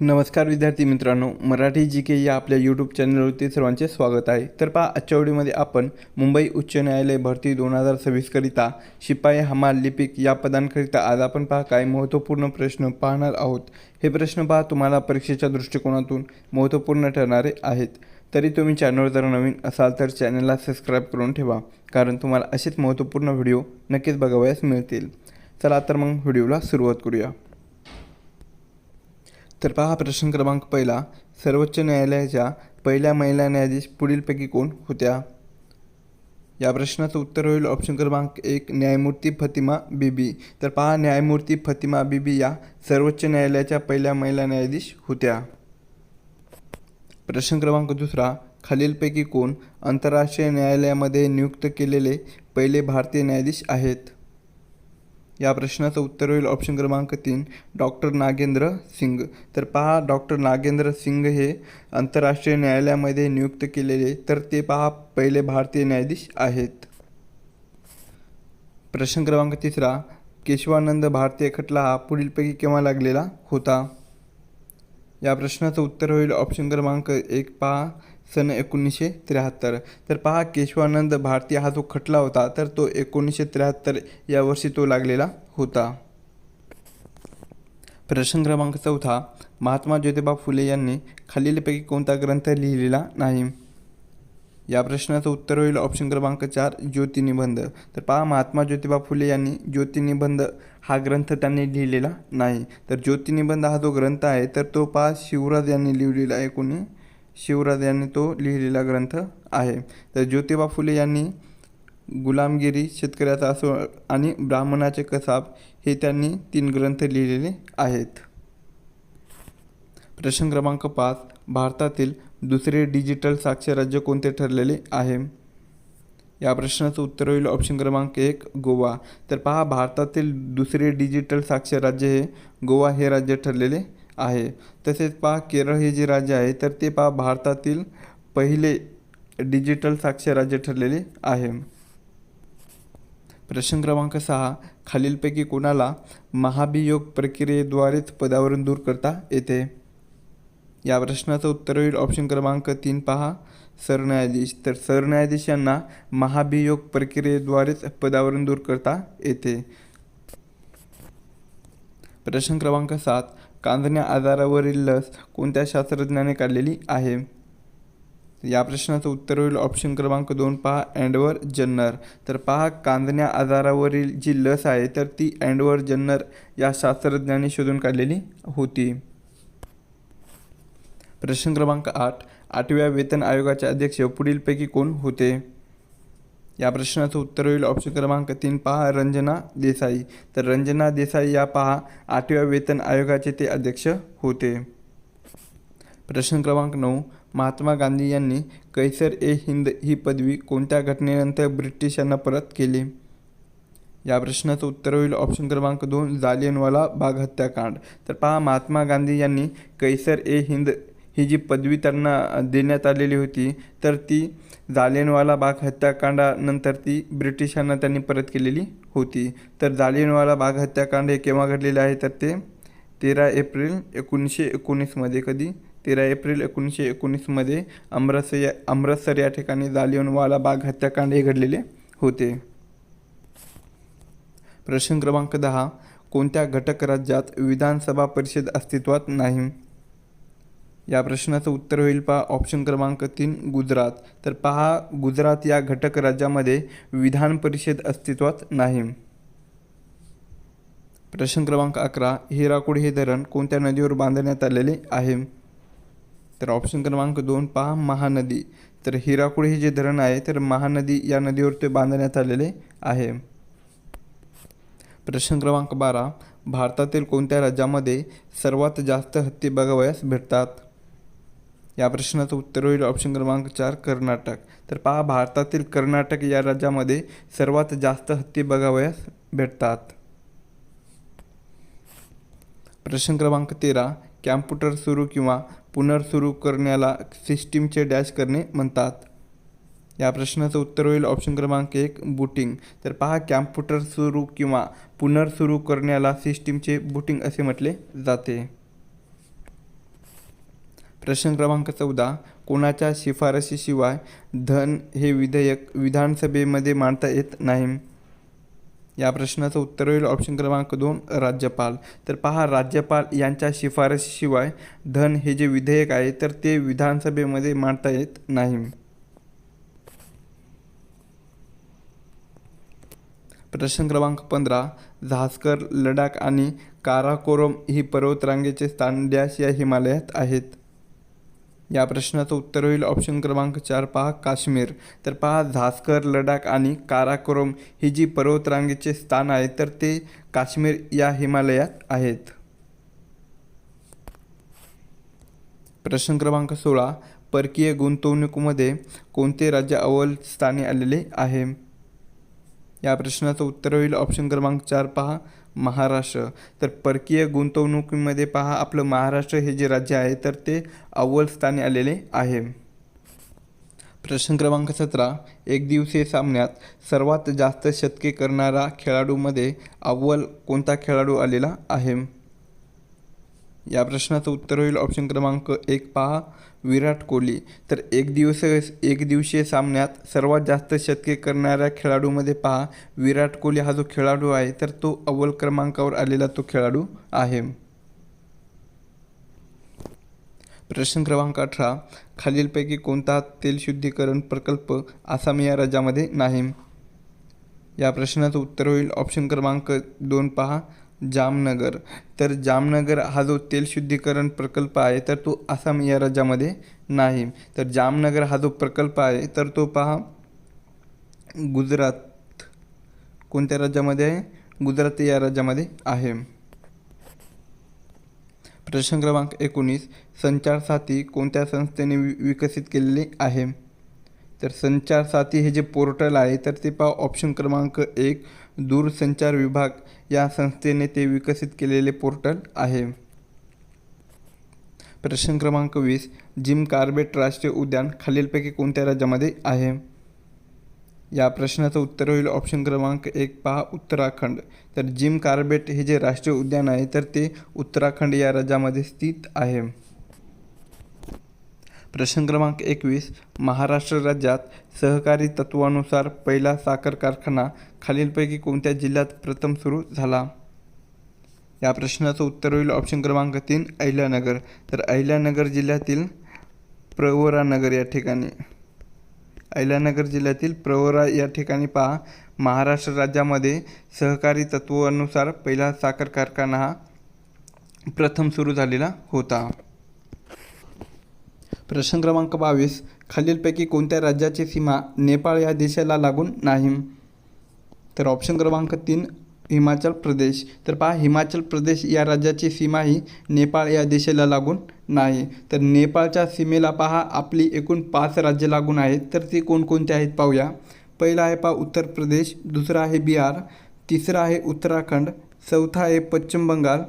नमस्कार विद्यार्थी मित्रांनो, मराठी जी के या आपल्या यूट्यूब चॅनलवरती सर्वांचे स्वागत आहे. तर पहा, आजच्या व्हिडिओमध्ये आपण मुंबई उच्च न्यायालय भरती 2026 करिता शिपाई हमाल लिपिक या पदांकरिता आज आपण पहा काही महत्त्वपूर्ण प्रश्न पाहणार आहोत. हे प्रश्न पहा तुम्हाला परीक्षेच्या दृष्टिकोनातून महत्त्वपूर्ण ठरणारे आहेत. तरी तुम्ही चॅनलवर जर नवीन असाल तर चॅनलला सबस्क्राईब करून ठेवा, कारण तुम्हाला असेच महत्त्वपूर्ण व्हिडिओ नक्कीच बघावयास मिळतील. चला तर मग व्हिडिओला सुरुवात करूया. तर पहा, प्रश्न क्रमांक पहिला, सर्वोच्च न्यायालयाच्या पहिल्या महिला न्यायाधीश पुढीलपैकी कोण होत्या? या प्रश्नाचं उत्तर होईल ऑप्शन क्रमांक 1 न्यायमूर्ती फतिमा बीबी. तर पहा, न्यायमूर्ती फतिमा बीबी या सर्वोच्च न्यायालयाच्या पहिल्या महिला न्यायाधीश होत्या. प्रश्न क्रमांक दुसरा, खालीलपैकी कोण आंतरराष्ट्रीय न्यायालयामध्ये नियुक्त केलेले पहिले भारतीय न्यायाधीश आहेत? या प्रश्नाचं उत्तर होईल ऑप्शन क्रमांक 3 डॉक्टर नागेंद्र सिंग. तर पहा, डॉक्टर नागेंद्र सिंग हे आंतरराष्ट्रीय न्यायालयामध्ये नियुक्त केलेले तर ते पहा पहिले भारतीय न्यायाधीश आहेत. प्रश्न क्रमांक तिसरा, केशवानंद भारतीय खटला हा पुढीलपैकी केव्हा लागलेला होता? या प्रश्नाचं उत्तर होईल ऑप्शन क्रमांक 1 पहा सन 1973. तर पहा, केशवानंद भारती हा जो खटला होता तर तो 1973 या वर्षी तो लागलेला होता. प्रश्न क्रमांक चौथा, महात्मा ज्योतिबा फुले यांनी खालीलपैकी कोणता ग्रंथ लिहिलेला नाही? या प्रश्नाचं उत्तर होईल ऑप्शन क्रमांक 4 ज्योतिनिबंध. तर पहा, महात्मा ज्योतिबा फुले यांनी ज्योतिनिबंध हा ग्रंथ त्यांनी लिहिलेला नाही. तर ज्योतिनिबंध हा जो ग्रंथ आहे तर तो पहा शिवराज यांनी लिहिलेला आहे. कोणी? शिवराज यांनी तो लिहिलेला ग्रंथ आहे. तर ज्योतिबा फुले यांनी गुलामगिरी, शेतकऱ्याचा असो आणि ब्राह्मणाचे कसाब हे त्यांनी 3 ग्रंथ लिहिलेले आहेत. प्रश्न क्रमांक 5, भारतातील दुसरे डिजिटल साक्षर राज्य कोणते ठरलेले आहे? या प्रश्नाचं उत्तर होईल ऑप्शन क्रमांक 1 गोवा. तर पहा, भारतातील दुसरे डिजिटल साक्षर राज्य हे गोवा हे राज्य ठरलेले आहे. तसेच पहा, केरळ हे जे राज्य आहे तर ते पहा भारतातील पहिले डिजिटल साक्षर राज्य ठरलेले आहे. प्रश्न क्रमांक 6, खालीलपैकी कोणाला महाभियोग प्रक्रियेद्वारेच पदावरून दूर करता येते? या प्रश्नाचं उत्तर होईल ऑप्शन क्रमांक 3 पहा सरन्यायाधीश. तर सरन्यायाधीश यांना महाभियोग प्रक्रियेद्वारेच पदावरून दूर करता येते. प्रश्न क्रमांक 7, कांजण्या आजारावरील लस कोणत्या शास्त्रज्ञाने काढलेली आहे? या प्रश्नाचं उत्तर होईल ऑप्शन क्रमांक 2 पहा एडवर्ड जन्नर. तर पहा, कांजण्या आजारावरील जी लस आहे तर ती एडवर्ड जन्नर या शास्त्रज्ञांनी शोधून काढलेली होती. प्रश्न क्रमांक 8, 8व्या वेतन आयोगाचे अध्यक्ष पुढीलपैकी कोण होते? या प्रश्नाचं उत्तर होईल ऑप्शन क्रमांक 3 पहा रंजना देसाई. तर रंजना देसाई या पहा 8व्या वेतन आयोगाचे ते अध्यक्ष होते. प्रश्न क्रमांक 9, महात्मा गांधी यांनी कैसर ए हिंद ही पदवी कोणत्या घटनेनंतर ब्रिटिशांना परत केली? या प्रश्नाचं उत्तर होईल ऑप्शन क्रमांक 2 जालियनवाला बाग हत्याकांड. तर पहा, महात्मा गांधी यांनी कैसर ए हिंद ही जी पदवी त्यांना देण्यात आलेली होती तर ती जालियनवाला बाग हत्याकांडानंतर ती ब्रिटिशांना त्यांनी परत केलेली होती. तर जालियनवाला बाग हत्याकांड हे केव्हा घडलेले आहे तर ते 13 एप्रिल 1919 मध्ये. कधी? 13 एप्रिल 1919 मध्ये अमृतसर या ठिकाणी जालियनवाला बाग हत्याकांड हे घडलेले होते. प्रश्न क्रमांक 10, कोणत्या घटक राज्यात विधानसभा परिषद अस्तित्वात नाही? या प्रश्नाचं उत्तर होईल पहा ऑप्शन क्रमांक 3 गुजरात. तर पहा, गुजरात या घटक राज्यामध्ये विधान परिषद अस्तित्वात नाही. प्रश्न क्रमांक 11, हिराकुड हे धरण कोणत्या नदीवर बांधण्यात आलेले आहे? तर ऑप्शन क्रमांक 2 पहा महानदी. तर हिराकुड हे जे धरण आहे तर महानदी या नदीवर ते बांधण्यात आलेले आहे. प्रश्न क्रमांक 12, भारतातील कोणत्या राज्यामध्ये सर्वात जास्त हत्ती बघावयास भेटतात? या प्रश्नाचं उत्तर होईल ऑप्शन क्रमांक 4 कर्नाटक. तर पहा, भारतातील कर्नाटक या राज्यामध्ये सर्वात जास्त हत्ती बघावयास भेटतात. प्रश्न क्रमांक 13, कॅम्प्युटर सुरू किंवा पुनर्सुरू करण्याला सिस्टीमचे डॅश करणे म्हणतात. या प्रश्नाचं उत्तर होईल ऑप्शन क्रमांक 1 बूटिंग. तर पहा, कॅम्प्युटर सुरू किंवा पुनर्सुरू करण्याला सिस्टीमचे बूटिंग असे म्हटले जाते. प्रश्न क्रमांक 14. कोणाच्या शिफारशीशिवाय धन हे विधेयक विधानसभेमध्ये मांडता येत नाही? या प्रश्नाचं उत्तर होईल ऑप्शन क्रमांक 2 राज्यपाल. तर पहा, राज्यपाल यांच्या शिफारशीशिवाय धन हे जे विधेयक आहे तर ते विधानसभेमध्ये मांडता येत नाही. प्रश्न क्रमांक 15. झास्कर, लडाख आणि काराकोरम ही पर्वतरांगेचे स्थान डॅश या हिमालयात आहेत? या प्रश्नाचं उत्तर होईल ऑप्शन क्रमांक 4 पहा काश्मीर. तर पहा, झास्कर, लडाख आणि काराकोरम ही जी पर्वतरांगेचे स्थान आहे तर ते काश्मीर या हिमालयात आहेत. प्रश्न क्रमांक 16. परकीय गुंतवणुकीमध्ये कोणते राज्य अव्वल स्थानी आलेले आहे? या प्रश्नाचं उत्तर होईल ऑप्शन क्रमांक 4 पहा महाराष्ट्र. तर परकीय गुंतवणुकीमध्ये पहा आपलं महाराष्ट्र हे जे राज्य आहे तर ते अव्वल स्थानी आलेले आहे. प्रश्न क्रमांक 17. एकदिवसीय सामन्यात सर्वात जास्त शतके करणारा खेळाडूमध्ये अव्वल कोणता खेळाडू आलेला आहे? या प्रश्नाचं उत्तर होईल ऑप्शन क्रमांक 1 पहा विराट कोहली. तर एकदिवसीय सामन्यात सर्वात जास्त शतके करणाऱ्या खेळाडूमध्ये पहा विराट कोहली हा जो खेळाडू आहे तर तो अव्वल क्रमांकावर आलेला तो खेळाडू आहे. प्रश्न क्रमांक 18. खालीलपैकी कोणता तेलशुद्धीकरण प्रकल्प आसाम या राज्यामध्ये नाही? या प्रश्नाचं उत्तर होईल ऑप्शन क्रमांक 2 पहा जामनगर. तर जामनगर हा जो तेलशुद्धीकरण प्रकल्प आहे तर तो आसाम या राज्यामध्ये नाही. तर जामनगर हा जो प्रकल्प आहे तर तो पहा गुजरात कोणत्या राज्यामध्ये आहे? गुजरात या राज्यामध्ये आहे. प्रश्न क्रमांक 19. संचार साथी कोणत्या संस्थेने विकसित केलेले आहे? तर संचार साथी हे जे पोर्टल आहे तर ते पहा ऑप्शन क्रमांक 1 दूरसंचार विभाग या संस्थेने ते विकसित केलेले पोर्टल आहे. प्रश्न क्रमांक 20. जिम कॉर्बेट राष्ट्रीय उद्यान खालीलपैकी कोणत्या राज्यामध्ये आहे? या प्रश्नाचं उत्तर होईल ऑप्शन क्रमांक 1 पहा उत्तराखंड. तर जिम कॉर्बेट हे जे राष्ट्रीय उद्यान आहे तर ते उत्तराखंड या राज्यामध्ये स्थित आहे. प्रश्न क्रमांक 21. महाराष्ट्र राज्यात सहकारी तत्वानुसार पहिला साखर कारखाना खालीलपैकी कोणत्या जिल्ह्यात प्रथम सुरू झाला? या प्रश्नाचं उत्तर होईल ऑप्शन क्रमांक 3 अहिल्यानगर. तर अहिल्यानगर जिल्ह्यातील प्रवरानगर या ठिकाणी अहिल्यानगर जिल्ह्यातील प्रवरा या ठिकाणी पहा महाराष्ट्र राज्यामध्ये सहकारी तत्वानुसार पहिला साखर कारखाना हा प्रथम सुरू झालेला होता. प्रश्न क्रमांक 22. खालीलपैकी कोणत्या राज्याची सीमा नेपाळ या देशाला लागून नाही? तर ऑप्शन क्रमांक 3 हिमाचल प्रदेश. तर पहा हिमाचल प्रदेश या राज्याची सीमा ही नेपाळ या देशाला लागून नाही. तर नेपाळच्या सीमेला पहा आपली एकूण 5 राज्य लागून आहेत तर ती कोणकोणती आहेत पाहूया. पहिला आहे पहा उत्तर प्रदेश, दुसरा आहे बिहार, तिसरा आहे उत्तराखंड, चौथा आहे पश्चिम बंगाल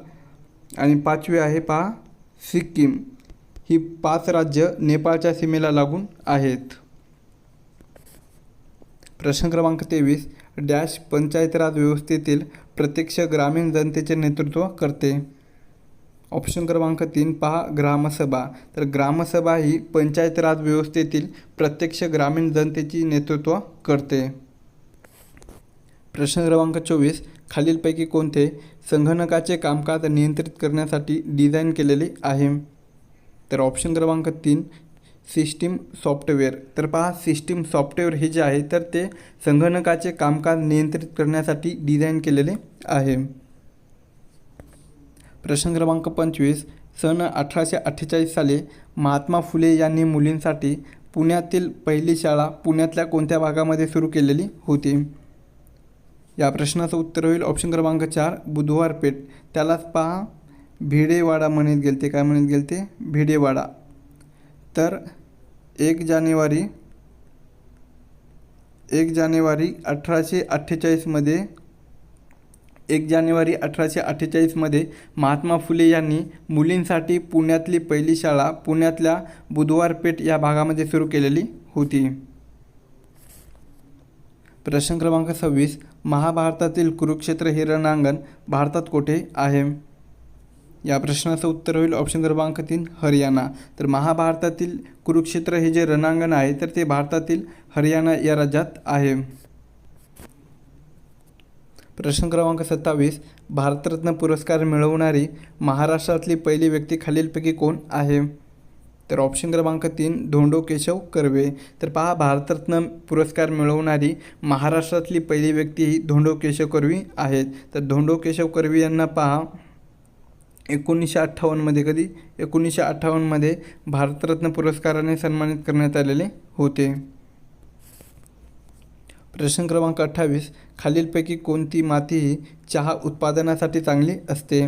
आणि 5वे आहे पहा सिक्कीम. ही 5 राज्य नेपाळच्या सीमेला लागून आहेत. प्रश्न क्रमांक 23. डॅश पंचायत राज व्यवस्थेतील प्रत्यक्ष ग्रामीण जनतेचे नेतृत्व करते? ऑप्शन क्रमांक 3 पहा ग्रामसभा. तर ग्रामसभा ही पंचायत राज व्यवस्थेतील प्रत्यक्ष ग्रामीण जनतेची नेतृत्व करते. प्रश्न क्रमांक 24. खालीलपैकी कोणते संगणकाचे कामकाज नियंत्रित करण्यासाठी डिझाईन केलेले आहे? तर ऑप्शन क्रमांक 3 सिस्टीम सॉफ्टवेअर. तर पहा सिस्टीम सॉफ्टवेअर हे जे आहे तर ते संगणकाचे कामकाज नियंत्रित करण्यासाठी डिझाईन केलेले आहे. प्रश्न क्रमांक 25. सन 1848 साली महात्मा फुले यांनी मुलींसाठी पुण्यातील पहिली शाळा पुण्यातल्या कोणत्या भागामध्ये सुरू केलेली होती? या प्रश्नाचं उत्तर होईल ऑप्शन क्रमांक 4 बुधवार पेठ. त्यालाच पहा भिडेवाडा म्हणत गेलते. काय म्हणत गेलते? भिडेवाडा. तर 1 जानेवारी 1848 मध्ये महात्मा फुले यांनी मुलींसाठी पुण्यातली पहिली शाळा पुण्यातल्या बुधवार पेठ या भागामध्ये सुरू केलेली होती. प्रश्न क्रमांक 26. महाभारतातील कुरुक्षेत्र हे रणांगण भारतात कोठे आहे? या प्रश्नाचं उत्तर होईल ऑप्शन क्रमांक 3 हरियाणा. तर महाभारतातील कुरुक्षेत्र हे जे रणांगण आहे तर ते भारतातील हरियाणा या राज्यात आहे. प्रश्न क्रमांक 27 भारतरत्न पुरस्कार मिळवणारी महाराष्ट्रातली पहिली व्यक्ती खालीलपैकी कोण आहे? तर ऑप्शन क्रमांक 3 धोंडो केशव कर्वे. तर पहा भारतरत्न पुरस्कार मिळवणारी महाराष्ट्रातली पहिली व्यक्ती ही धोंडो केशव कर्वे आहेत. तर धोंडो केशव कर्वे यांना पहा 1958मध्ये कधी 1958मध्ये भारतरत्न पुरस्काराने सन्मानित करण्यात आलेले होते. प्रश्न क्रमांक 28 खालीलपैकी कोणती माती ही चहा उत्पादनासाठी चांगली असते?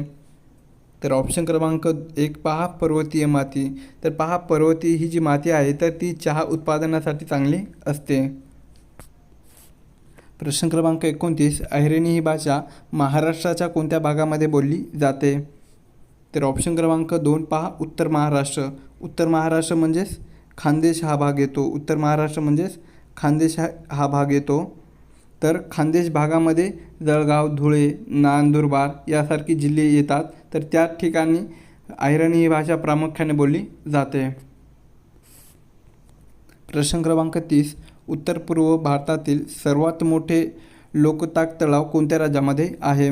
तर ऑप्शन क्रमांक 1 पहा पर्वतीय माती. तर पहा पर्वतीय ही जी माती आहे तर ती चहा उत्पादनासाठी चांगली असते. प्रश्न क्रमांक 29 अहिराणी ही भाषा महाराष्ट्राच्या कोणत्या भागामध्ये बोलली जाते? तर ऑप्शन क्रमांक 2 पहा उत्तर महाराष्ट्र. उत्तर महाराष्ट्र म्हणजेच खानदेश हा भाग येतो. उत्तर महाराष्ट्र म्हणजेच खानदेश हा भाग येतो. तर खानदेश भागामध्ये जळगाव, धुळे, नंदुरबार यासारखी जिल्हे येतात. तर त्या ठिकाणी अहिराणी ही भाषा प्रामुख्याने बोलली जाते. प्रश्न क्रमांक 30 उत्तर पूर्व भारतातील सर्वात मोठे लोकटाक तलाव कोणत्या राज्यामध्ये आहे?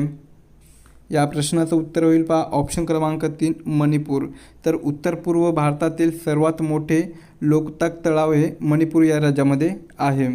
या प्रश्नाचं उत्तर होईल पहा ऑप्शन क्रमांक 3 मणिपूर. तर उत्तर पूर्व भारतातील सर्वात मोठे लोकटाक तलाव हे मणिपूर या राज्यामध्ये आहे.